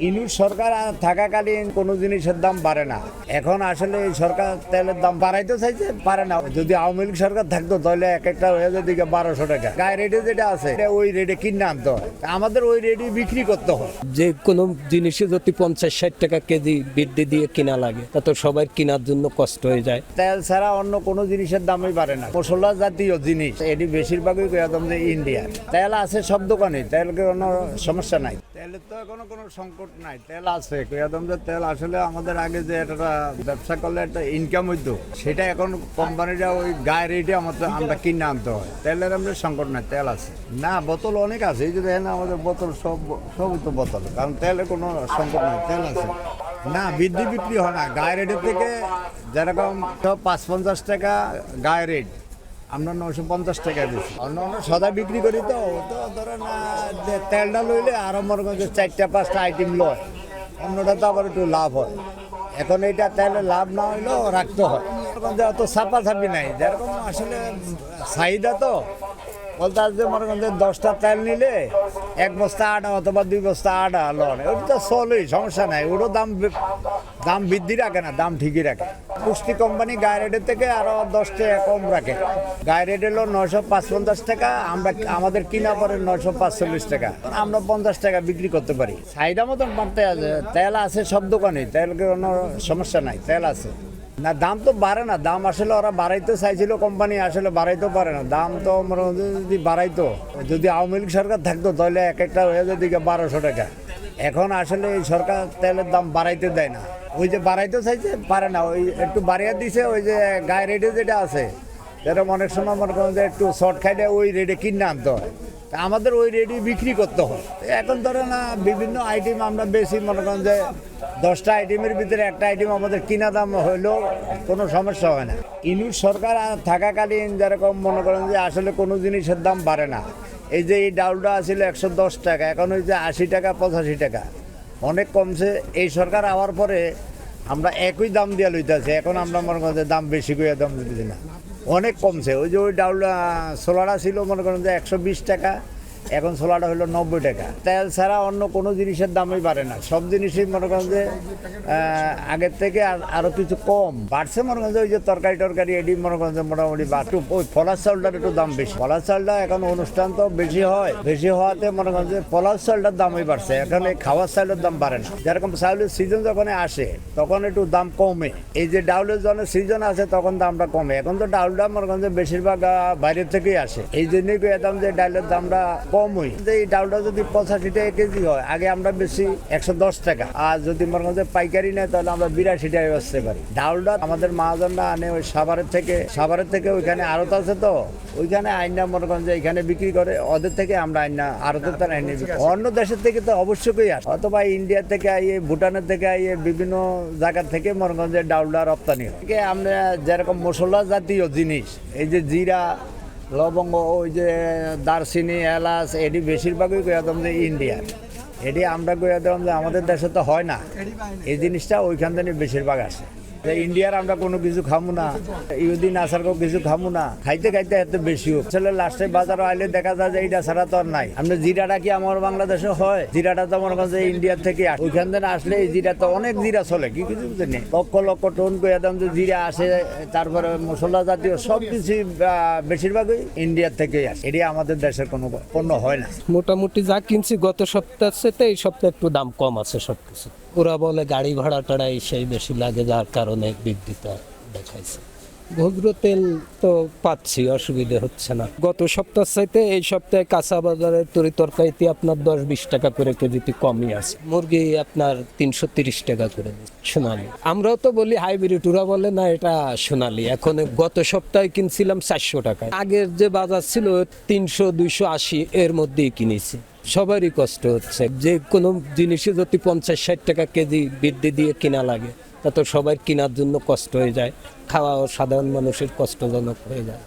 ইনুর সরকার থাকাকালীন কোনো জিনিসের দাম বাড়ে না। এখন আসলে এই সরকার তেলের দাম বাড়াইতে চাইছে, পারে না। যদি আওয়ামী লীগ সরকার থাকতো তাহলে এক একটা হয়ে যেত 1200 টাকা। গায়ে রেটে যেটা আছে ওই রেটে কিনে আনতে হয়, আমাদের ওই রেটে বিক্রি করতে হয়। যে কোনো জিনিসে যদি 50-60 টাকা কেজি বৃদ্ধি দিয়ে কিনা লাগে তা তো সবাই কেনার জন্য কষ্ট হয়ে যায়। তেল ছাড়া অন্য কোনো জিনিসের দামই বাড়ে না। মশলা জাতীয় জিনিস এটি বেশিরভাগই একদম যে ইন্ডিয়ার তেল আছে সব দোকানে, তেলকে কোনো সমস্যা নাই। তেলের তো এখনো কোনো সংকট নাই, তেল আছে একদম। যে তেল আসলে আমাদের আগে যে একটা ব্যবসা করলে একটা ইনকাম হইতো, সেটা এখন কোম্পানিটা ওই গায়ে রেটে আমরা কিনে আনতে হয়। তেলের আমাদের সংকট নাই, তেল আছে। না, বোতল অনেক আছে, এই যে দেখেন আমাদের বোতল সবই তো বোতল, কারণ তেলের কোনো সংকট নাই, তেল আছে। না, বিক্রি হয় না গায়ে রেটের থেকে। যেরকম 550 টাকা গায়ে রেট, আমরা 950 টাকা দিচ্ছি। অন্য সদা বিক্রি করি তো ধরেন তেলটা লইলে আরো মনে করেন 4-5টা আইটেম লয়, অন্যটা তো আবার একটু লাভ হয়। এখন এইটা তেলে লাভ না হইলেও রাখতে হয়। অত ছাপাছাপি নাই, যেরকম আসলে চাহিদা তো বলতে আসবে। মনে করেন 10টা তেল নিলে 1 বস্তা আটা অথবা 2 বস্তা আটা লন, ওটা তো চলেই, সমস্যা নাই। ওরও দাম বৃদ্ধি রাখে না, দাম ঠিকই রাখে। পুষ্টি কোম্পানি গায়ে রেটের থেকে আরো 10 টাকা কম রাখে। গায়ে রেট হলো 955 টাকা, আমাদের কিনা পরে 945 টাকা, আমরা 50 টাকা বিক্রি করতে পারি। চাহিদা মতন বাড়তে আছে, তেল আছে সব দোকানে, তেলকে কোনো সমস্যা নাই, তেল আছে। না, দাম তো বাড়ে না। দাম আসলে ওরা বাড়াইতে চাইছিল, কোম্পানি আসলে বাড়াইতেও পারে না। দাম তো যদি বাড়াইতো, যদি আওয়ামী লীগ সরকার থাকতো তাহলে এক একটা হয়ে যেত 1200 টাকা। এখন আসলে এই সরকার তেলের দাম বাড়াইতে দেয় না, ওই যে বাড়াইতে চাইছে, পারে না। ওই একটু বাড়িয়ে দিছে, ওই যে গায়ে রেটে যেটা আছে, এরকম অনেক সময় মনে করেন যে একটু শর্ট খাইলে ওই রেটে কিনে আনতে হয়, আমাদের ওই রেটে বিক্রি করতে হয়। এখন ধরে না বিভিন্ন আইটেম আমরা বেশি মনে করেন যে 10টা আইটেমের ভিতরে একটা আইটেম আমাদের কিনা দাম হইলেও কোনো সমস্যা হয় না। ইনুর সরকার থাকাকালীন যেরকম মনে করেন যে আসলে কোনো জিনিসের দাম বাড়ে না। এই যে এই ডাউলটা ছিল 110 টাকা, এখন ওই যে 80 টাকা 85 টাকা, অনেক কমছে। এই সরকার আওয়ার পরে আমরা একই দাম দিয়ে লইতেছি। এখন আমরা মনে করেন যে দাম বেশি করে দাম দিতেছি না, অনেক কমছে। ওই যে ওই ডাউলটা ছোলাটা ছিল মনে করেন যে 120 টাকা, এখন ছোলাটা হলো 90 টাকা। তেল ছাড়া অন্য কোনো জিনিসের দামই বাড়ে না, সব জিনিসই মনে করেন যে আগের থেকে আরো কিছু কম বাড়ছে। মনে করেন যে ওই যে তরকারি এটি মনে করেন যে মোটামুটি বাড়ছে। ওই ফলার চাউলটার একটু দাম বেশি। ফলার চাউলটা এখন অনুষ্ঠান তো বেশি হয়, বেশি হওয়াতে মনে করেন যে ফলার চাউলটার দামই বাড়ছে। এখন এই খাওয়ার চাউলের দাম বাড়ে না। যেরকম চাউলের সিজন যখন আসে তখন একটু দাম কমে। এই যে ডাউলের জন্য সিজন আছে তখন দামটা কমে। এখন তো ডাউলটা মনে করেন যে বেশিরভাগ বাইরের থেকেই আসে, এই জন্যই দাম যে ডাউলের দামটা কমই। এই ডাউলটা যদি 85 টাকা কেজি হয়, আগে আমরা বেশি 110 টাকা, আর যদি মনে করেন যে পাইকারি নেয় তাহলে আমরা 82 টাকায় বেচতে পারি। ডাউলটা আমাদের মহাজনরা আনে ওই সাভারের থেকে ওইখানে আড়ত আছে, তো ওইখানে আইনা মনে করেন যে এখানে বিক্রি করে, ওদের থেকে আমরা আইনা আড়তের তার আইনে বিক্রি। অন্য দেশের থেকে তো অবশ্যই আসে, অথবা ইন্ডিয়া থেকে আইয়ে, ভুটানের থেকে আইয়ে, বিভিন্ন জায়গা থেকে মনে করেন যে ডাউলটা রপ্তানি হয়। আমরা যেরকম মশলা জাতীয় জিনিস, এই যে জিরা, লবঙ্গ, ওই যে দারচিনি, এলাচ, এটি বেশিরভাগই একদম যে ইন্ডিয়ার। এটি আমরা একদম যে আমাদের দেশে তো হয় না, এই জিনিসটা ওইখান থেকে বেশিরভাগ আসে। ইন্ডিয়ার আমরা কোনো কিছু খামু না, ইহুদিন আসারকেও কিছু খামু না, খাইতে এত বেশি হোক। আসলে লাস্টে বাজারে আইলে দেখা যায় যে এইটা ছাড়া তো আর নাই। আমরা জিরাটা কি আমার বাংলাদেশে হয়? জিরাটা তো মনে করেন যে ইন্ডিয়ার থেকে আসে। ওইখান থেকে আসলে এই জিরা তো অনেক জিরা চলে, কি কিছু নেই, লক্ষ টন করে একদম যে জিরা আসে। তারপরে মশলা জাতীয় সব কিছু বেশিরভাগই ইন্ডিয়ার থেকেই আসে, এটি আমাদের দেশের কোনো পণ্য হয় না। মোটামুটি যা কিনছি গত সপ্তাহের সাথে এই সপ্তাহে একটু দাম কম আছে সবকিছু। ওরা বলে গাড়ি ভাড়া টাড়া সেই বেশি লাগে, যার কারণে বৃদ্ধিটা দেখাইছে। ঘুগরো তেল তো পাচ্ছি, অসুবিধা হচ্ছে না। গত সপ্তাহের চাইতে এই সপ্তাহে কাঁচা বাজারের তরিতরকারিতে আপনার 10-20 টাকা করে কেজিতে কমই আছে। মুরগি আপনার 330 টাকা করে সোনালি। আমরাও তো বলি হাইব্রিড, ওরা বলে না এটা সোনালি। এখন গত সপ্তাহে কিনছিলাম 400 টাকায়, আগের যে বাজার ছিল 300-280 এর মধ্যেই কিনেছি। সবারই কষ্ট হচ্ছে। যে কোনো জিনিসে যদি 50-60 টাকা কেজি বৃদ্ধি দিয়ে কিনা লাগে তা তো সবাই কেনার জন্য কষ্ট হয়ে যায়, খাওয়াও সাধারণ মানুষের কষ্টজনক হয়ে যায়।